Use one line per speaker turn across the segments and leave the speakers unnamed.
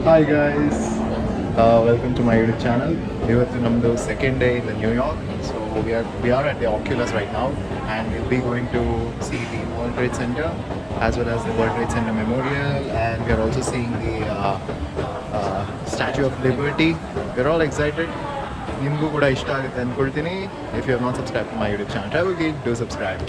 Hi guys, welcome to my YouTube channel. ಇವತ್ತು ನಮ್ಮದು second day in the New York. So we are at the Oculus right now, and we'll be going to see the World Trade Center as well as the World Trade Center Memorial, and we are also seeing the Statue of Liberty. We're all excited. ನಿಮಗೂ ಕೂಡ ಇಷ್ಟ ಆಗುತ್ತೆ ಅಂದ್ಕೊಳ್ತೀನಿ. If you have not subscribed to my YouTube channel, Travel Geek, do subscribe.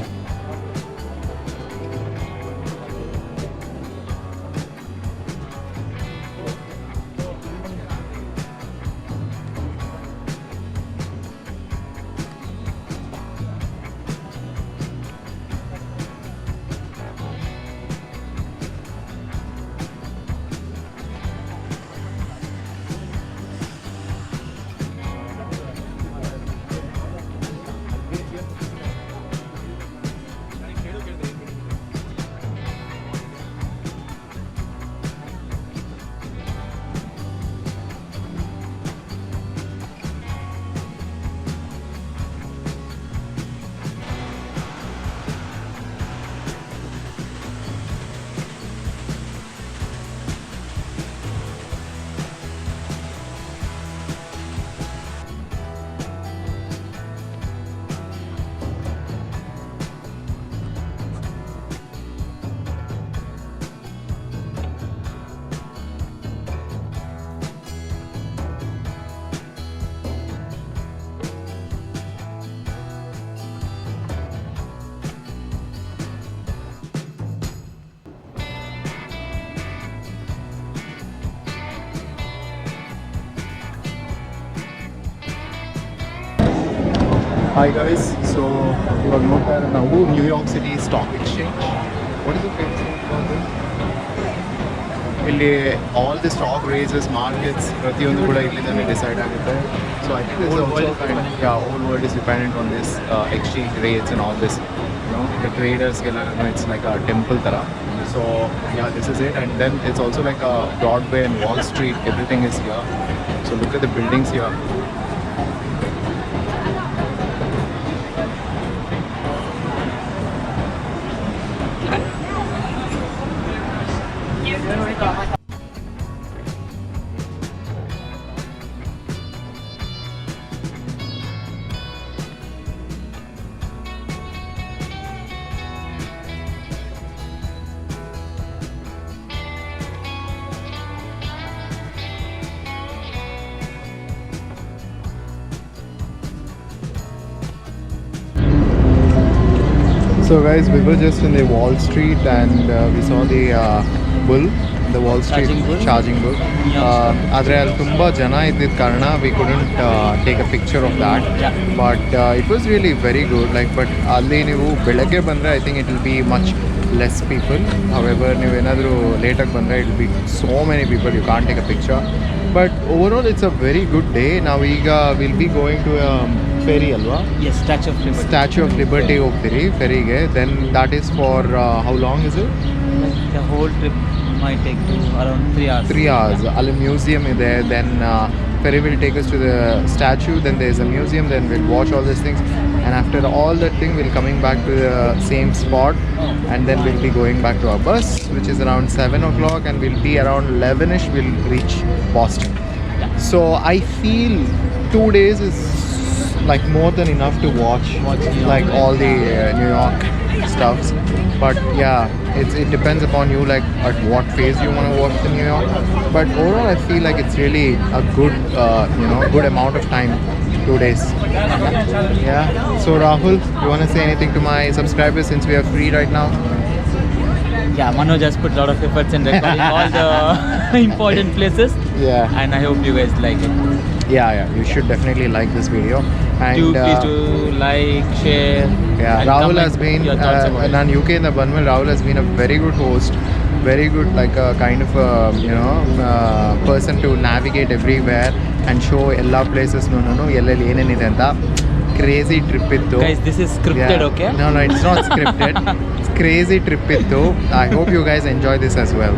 Hi guys, so ಇವಾಗ ನೋಡ್ತಾ ಇರೋದು ನಾವು New York city stock exchange. What is the famous about this? ಇಲ್ಲಿ all the stock races markets ಪ್ರತಿಯೊಂದು ಕೂಡ ಇಲ್ಲಿಂದನೇ decide ಆಗುತ್ತೆ. So I think whole world is dependent on this exchange rates and all this the ಟ್ರೇಡರ್ಸ್ಗೆಲ್ಲ it's like a temple ಥರ. So this is it, and then it's also like a Broadway and Wall Street, everything is here. So look at the buildings here. So guys, we were just in the Wall Street, and we saw the bull, the Wall Street charging bull. Adre ಅಲ್ಲಿ ತುಂಬಾ ಜನ ಇದ್ದಿದ್ದ ಕಾರಣ we couldn't take a picture of that, but it was really very good. Like, but ಅಲ್ಲಿ ನೀವು ಬೆಳಗ್ಗೆ ಬಂದರೆ I think it will be much less people. However, ನೀವು ಏನಾದರೂ ಲೇಟಾಗಿ ಬಂದರೆ it will be so many people you can't take a picture. But overall it's a very good day. ನಾವು ಈಗ we'll be going to ferry ಅಲ್ವಾ?
Yes, Statue of Liberty
ಹೋಗ್ತೀರಿ ಫೆರಿಗೆ. Then that is for how long is it?
The whole trip might take to around 3 hours.
3 hours. ಅಲ್ಲಿ museum ಇದೆ. Then ferry will take us to the statue. Then there is a museum. Then we'll watch all these things. And after all that thing, we'll coming back to the same spot. And then we'll be going back to our bus, which is around 7 o'clock. And we'll be around 11ish. We'll reach Boston. So I feel 2 days is like more than enough to watch like all the New York stuffs. But yeah, it depends upon you, like at what phase you want to watch the New York. But overall I feel like it's really a good good amount of time, 2 days. Yeah. So Rahul, you want to say anything to my subscribers since we are free right now?
Yeah, Manoj has put a lot of efforts in recording all the important places.
Yeah.
And I hope you guys like it.
Yeah, you should definitely like this video. And
please do like, share.
Yeah,
and
Rahul has been
nan
UK in the Banwell. Rahul has been a very good host, very good, like a kind of person to navigate everywhere and show ella places. No ellelli enenide anta crazy trip ittu.
Guys, this is scripted. Okay,
no, it's not scripted. It's crazy trip ittu. I hope you guys enjoy this as well.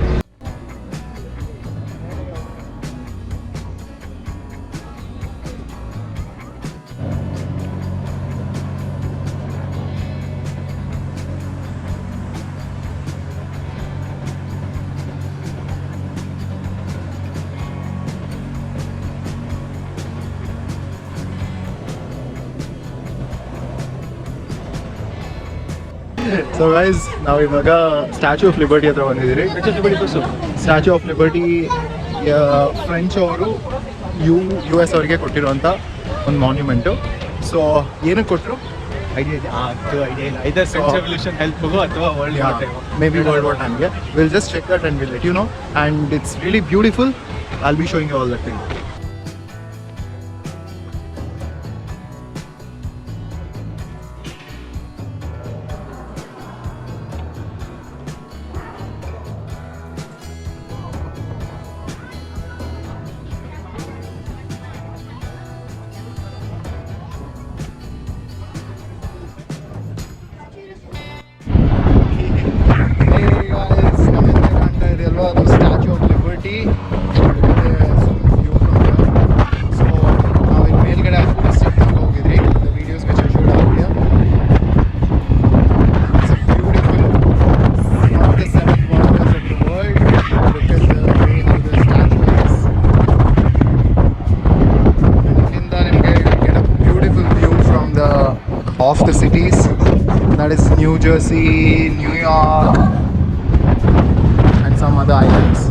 So guys ನಾವು ಇವಾಗ statue of liberty ಹತ್ರ ಬಂದಿದ್ದೀರಿ. Statue of liberty French ಅವರು US ಅವರಿಗೆ ಕೊಟ್ಟಿರುವಂಥ ಒಂದು monument. So ಏನಕ್ಕೆ ಕೊಟ್ಟರು ಐಡಿಯಾ ಇದೆಯಾ?
ಐಡಿಯಾ ಇಲ್ಲ. ಐದರ್ ಫ್ರೆಂಚ್ ರೆವಲ್ಯೂಷನ್ ಹೆಲ್ಪ್ಗೋ ಅಥವಾ world war time.
maybe World War Time. Yeah, we'll just check that and we'll let you know. And it's really beautiful. I'll be showing you all that thing. Hey guys, ನಮ್ಮಿಂದ ಕಾಣ್ತಾ ಇದೆಯಲ್ವಾ ಅದು statue of liberty. So ನಾವು ಇಲ್ಲಿ ಮೇಲ್ಗಡೆ full step ಹೋಗಿದ್ರಿ. The videos which I showed earlier. It's a beautiful, one of the 7 wonders of the world. Look at the way how the statue is. ಇಲ್ಲಿಂದ ನಿಮಗೆ get a beautiful view from of the cities. That is New Jersey, New York, and some other islands.